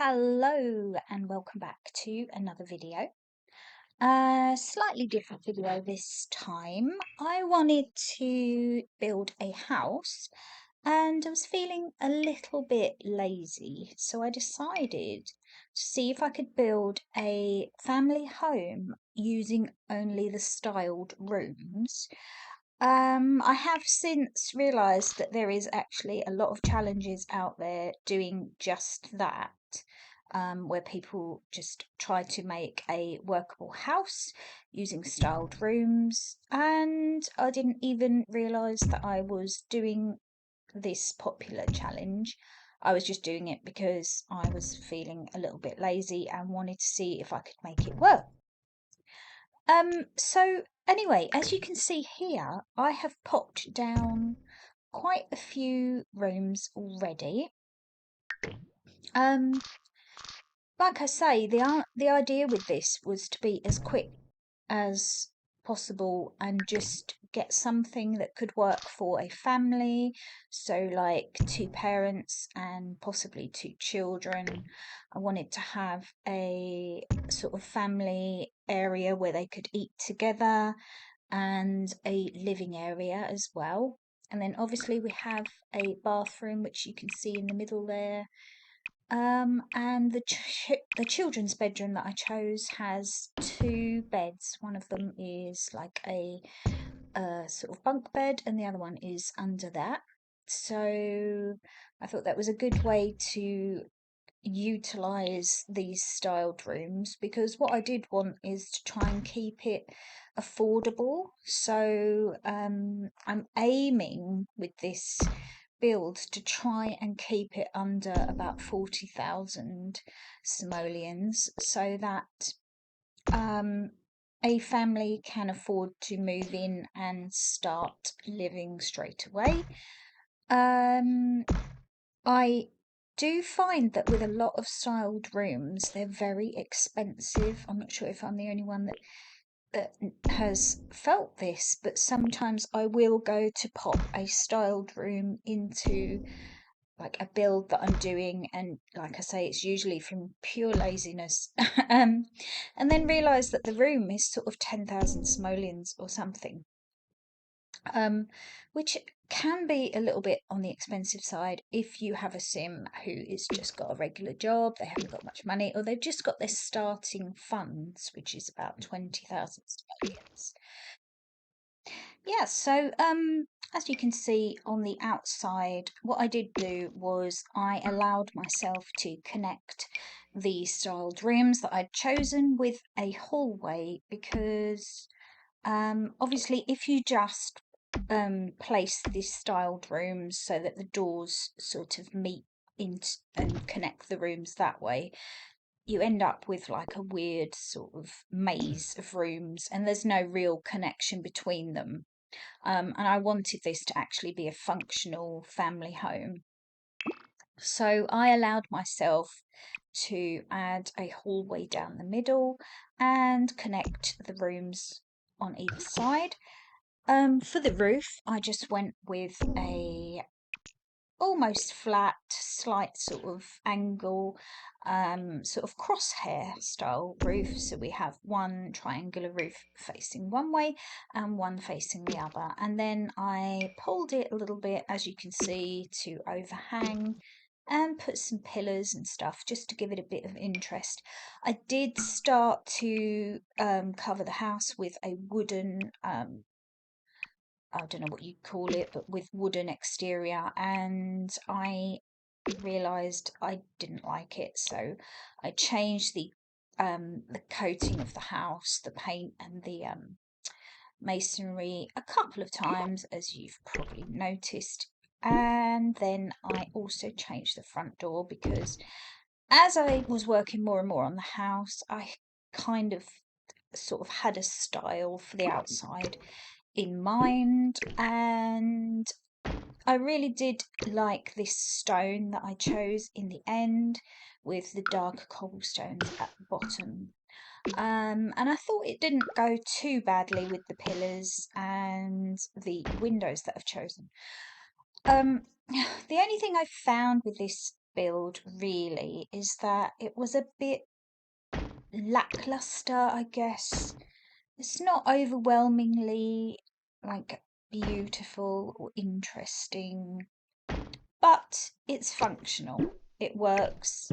Hello and welcome back to another video. Slightly different video this time. I wanted to build a house and I was feeling a little bit lazy, so I decided to see if I could build a family home using only the styled rooms. I have since realised that there is actually a lot of challenges out there doing just that, where people just try to make a workable house using styled rooms, and I didn't even realise that I was doing this popular challenge. I was just doing it because I was feeling a little bit lazy and wanted to see if I could make it work. So anyway, as you can see here, I have popped down quite a few rooms already. Like I say, the idea with this was to be as quick as possible and just get something that could work for a family, so like 2 parents and possibly 2 children. I wanted to have a sort of family area where they could eat together and a living area as well. And then obviously we have a bathroom, which you can see in the middle there. And the children's bedroom that I chose has 2 beds. One of them is like a sort of bunk bed, and the other one is under that. So I thought that was a good way to utilize these styled rooms, because what I did want is to try and keep it affordable. So I'm aiming with this build to try and keep it under about 40,000 simoleons, so that a family can afford to move in and start living straight away. I do find that with a lot of styled rooms, they're very expensive. I'm not sure if I'm the only one that has felt this, but sometimes I will go to pop a styled room into like a build that I'm doing, and like I say, it's usually from pure laziness, and then realise that the room is sort of 10,000 simoleons or something, which can be a little bit on the expensive side if you have a sim who is just got a regular job, they haven't got much money, or they've just got their starting funds, which is about 20,000 simoleons. Yeah, so as you can see on the outside, what I did do was I allowed myself to connect the styled rooms that I'd chosen with a hallway, because obviously if you just place these styled rooms so that the doors sort of meet into and connect the rooms that way, you end up with like a weird sort of maze of rooms and there's no real connection between them. And I wanted this to actually be a functional family home. So I allowed myself to add a hallway down the middle and connect the rooms on either side. For the roof, I just went with a almost flat, slight sort of angle, sort of crosshair style roof. So we have one triangular roof facing one way and one facing the other. And then I pulled it a little bit, as you can see, to overhang and put some pillars and stuff just to give it a bit of interest. I did start to cover the house with a wooden I don't know what you call it, but with wooden exterior, and I realised I didn't like it, so I changed the coating of the house, the paint and the masonry a couple of times, as you've probably noticed. And then I also changed the front door, because as I was working more and more on the house, I kind of sort of had a style for the outside in mind, and I really did like this stone that I chose in the end with the dark cobblestones at the bottom. And I thought it didn't go too badly with the pillars and the windows that I've chosen. The only thing I found with this build really is that it was a bit lackluster, I guess. It's not overwhelmingly like beautiful or interesting, but it's functional. It works.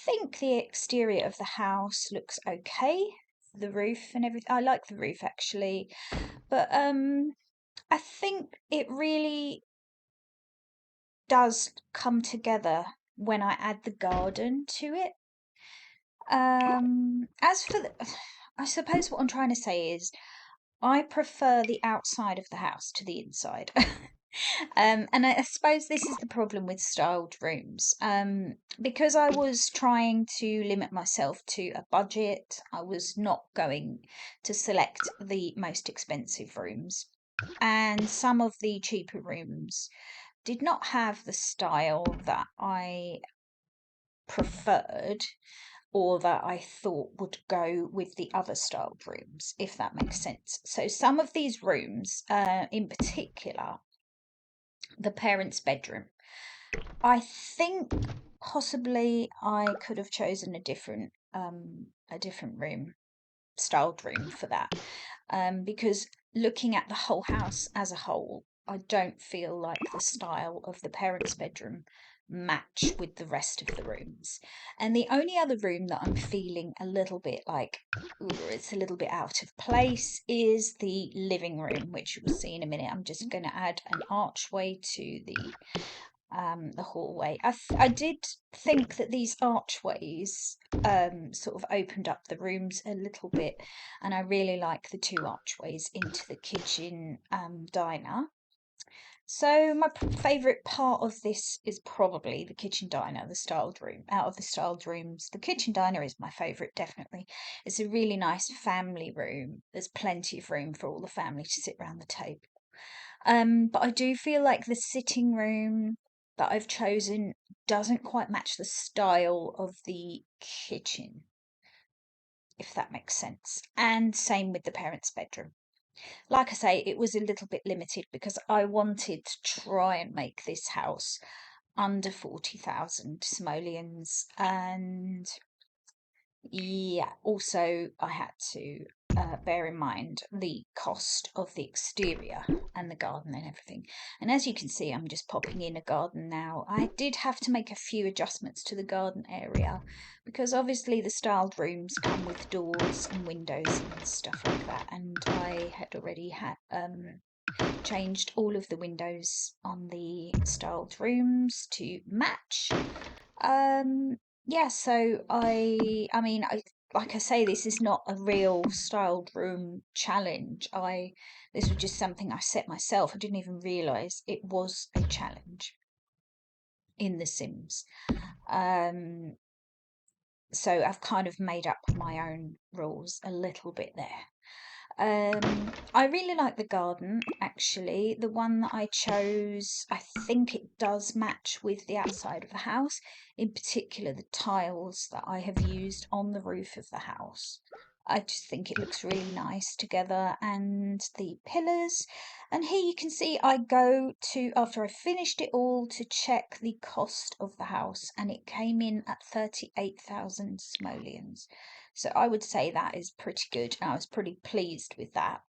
Think the exterior of the house looks okay. The roof and everything. I like the roof actually, but I think it really does come together when I add the garden to it. As for the, I suppose what I'm trying to say is I prefer the outside of the house to the inside. And I suppose this is the problem with styled rooms. Because I was trying to limit myself to a budget, I was not going to select the most expensive rooms. And some of the cheaper rooms did not have the style that I preferred or that I thought would go with the other styled rooms, if that makes sense. So some of these rooms, in particular, the parents' bedroom, I think possibly I could have chosen a different room, styled room for that, because looking at the whole house as a whole, I don't feel like the style of the parents' bedroom match with the rest of the rooms. And the only other room that I'm feeling a little bit like, ooh, it's a little bit out of place is the living room, which we'll see in a minute. I'm just going to add an archway to the hallway. I did think that these archways sort of opened up the rooms a little bit, and I really like the two archways into the kitchen diner. So my favourite part of this is probably the kitchen diner, the styled room. Out of the styled rooms, the kitchen diner is my favourite, definitely. It's a really nice family room. There's plenty of room for all the family to sit around the table. But I do feel like the sitting room that I've chosen doesn't quite match the style of the kitchen, if that makes sense. And same with the parents' bedroom. Like I say, it was a little bit limited because I wanted to try and make this house under 40,000 simoleons. And yeah, also I had to bear in mind the cost of the exterior and the garden and everything. And as you can see, I'm just popping in a garden now. I did have to make a few adjustments to the garden area because obviously the styled rooms come with doors and windows and stuff like that. And I had already changed all of the windows on the styled rooms to match. Yeah, so I mean, like I say, this is not a real styled room challenge. This was just something I set myself. I didn't even realize it was a challenge in The Sims. Um, so I've kind of made up my own rules a little bit there. I really like the garden actually. The one that I chose, I think it does match with the outside of the house, in particular the tiles that I have used on the roof of the house. I just think it looks really nice together, and the pillars. And here you can see I go to, after I finished it all, to check the cost of the house, and it came in at 38,000 simoleons. So I would say that is pretty good. I was pretty pleased with that.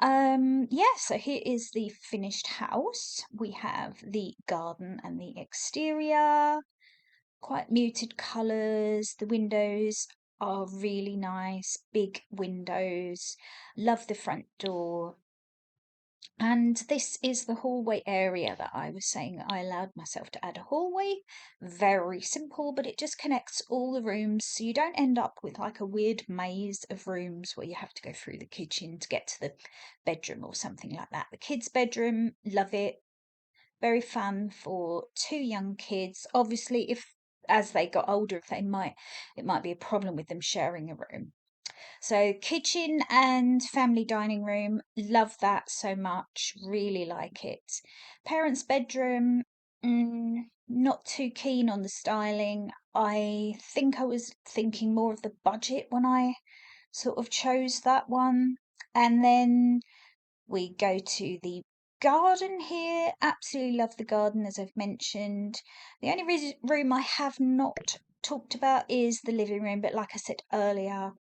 Yeah, so here is the finished house. We have the garden and the exterior, quite muted colours. The windows are really nice, big windows. Love the front door. And this is the hallway area that I was saying I allowed myself to add a hallway. Very simple, but it just connects all the rooms so you don't end up with like a weird maze of rooms where you have to go through the kitchen to get to the bedroom or something like that. The kids' bedroom, love it. Very fun for two young kids. Obviously, if as they got older, it might be a problem with them sharing a room. So, kitchen and family dining room, love that so much, really like it. Parents' bedroom, not too keen on the styling. I think I was thinking more of the budget when I sort of chose that one. And then we go to the garden here, absolutely love the garden, as I've mentioned. The only room I have not talked about is the living room, but like I said earlier,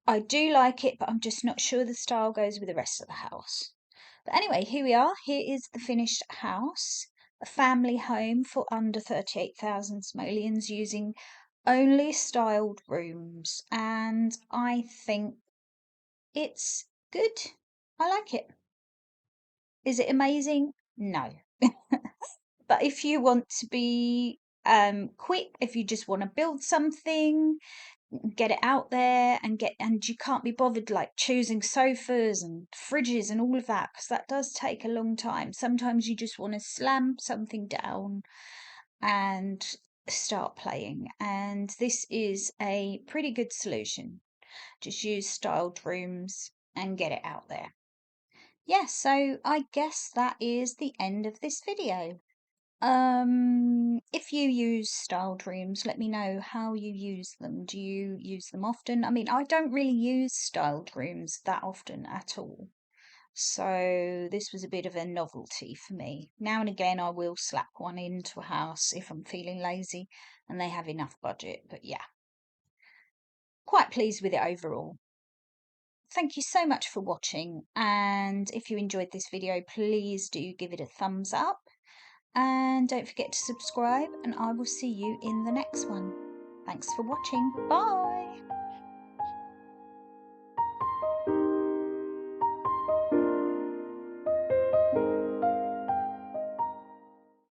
I do like it, but I'm just not sure the style goes with the rest of the house. But anyway, here we are. Here is the finished house. A family home for under 38,000 simoleons using only styled rooms. And I think it's good. I like it. Is it amazing? No. But if you want to be quick, if you just want to build something, get it out there and you can't be bothered like choosing sofas and fridges and all of that, because that does take a long time. Sometimes you just want to slam something down and start playing, and this is a pretty good solution. Just use styled rooms and get it out there. Yes, so I guess that is the end of this video. If you use styled rooms, let me know how you use them. Do you use them often? I mean, I don't really use styled rooms that often at all. So this was a bit of a novelty for me. Now and again, I will slap one into a house if I'm feeling lazy and they have enough budget. But yeah, quite pleased with it overall. Thank you so much for watching. And if you enjoyed this video, please do give it a thumbs up. And don't forget to subscribe, and I will see you in the next one. Thanks for watching. Bye.